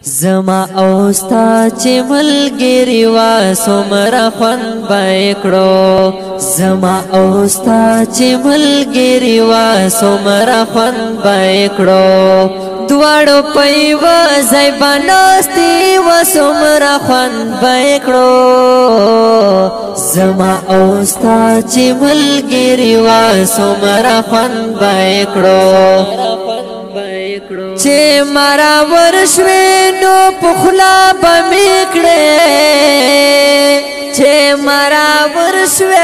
زما اوستا چې ملګری وا سمرا خوند بایکړو زما اوستا چې ملګری وا سمرا خوند بایکړو دواړو پېو ځای بناستی و سمرا خوند بایکړو زما اوستا چې ملګری وا سمرا خوند بایکړو چې مرا ورشوي نو پخلا بمیکړې چې مرا ورشوي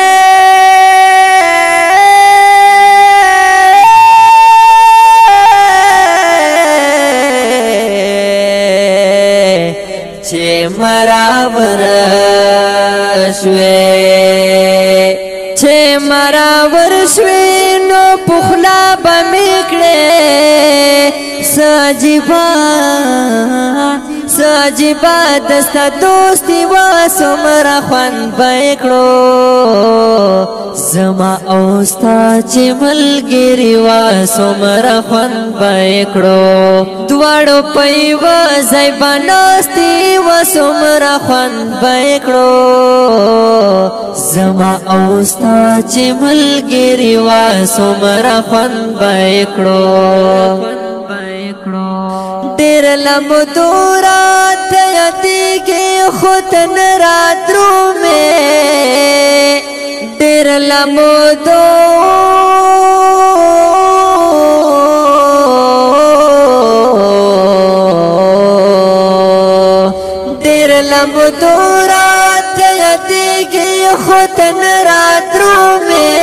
چې مرا ورشوي چې مرا ورشوي نو پخلا بمیکړې ساجبا دستا دوستی و سمرا خوند بایکړو زما اوستا چې ملګری و سمرا خوند بایکړو دواړو پېو ځای بناستی و سمرا خوند بایکړو زما اوستا چې ملګری و سمرا خوند بایکړو ډېر لمبو دورات یادېږي خو تن راتلو مې ډېر لمبو دورات یادېږي خو تن راتلو مې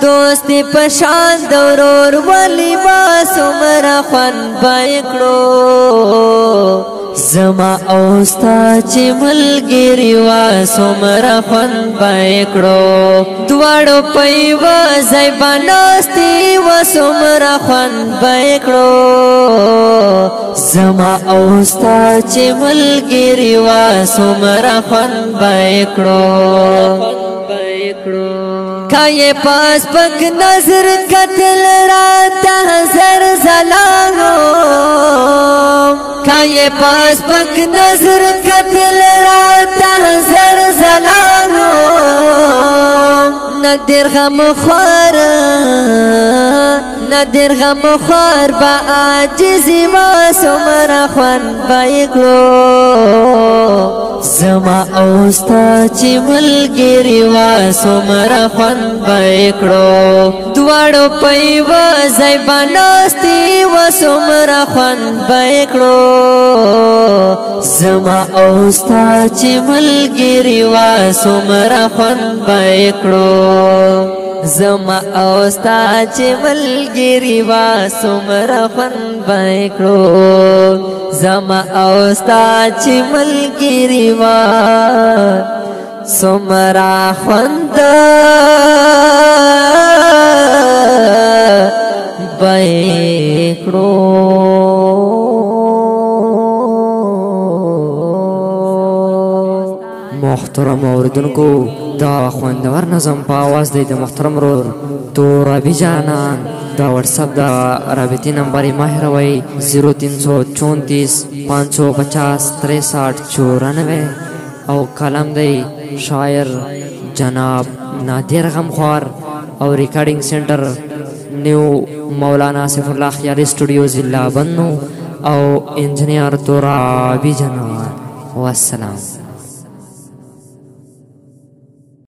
دوستی پشان دورور ولی با سمرا خوند بایکړو زما اوستا چې ملګری و سمرا خوند بایکړو دواړو پېو ځای بناستی و سمرا خوند بایکړو زما اوستا چې ملګری و سمرا خوند بایکړو کایې پاس پک نظر قتل راته زر زلانو کایې پاس پک نظر قتل راته زر زلانو ندر غم خوار با عاجزی ما سمرا خوند بایکړو زما اوستا چې ملګری و سمرا خوند بایکړو دواړو پېو ځای بناستی و سمرا خوند بایکړو زما اوستا چې ملګری و سمرا خوند بایکړو زما اوستا چې ملګری و سمرا خوند بایکړو زما اوستا چې ملګری و سمرا خوند بایکړو محترم اوریدونکو دا خوندور نظم په आवाज دی د محترم رور تورابی جانان دا واتساپ دا رابطې نمبر یې مه هېروئ 0334 550 63 94 او کلم دی شاعر جناب نادر غمخوار او ریکارډینګ سنټر نیو مولانا سیف الله خیالي سټوډیو ضلع بنو او انجینیر تورابی جانان والسلام.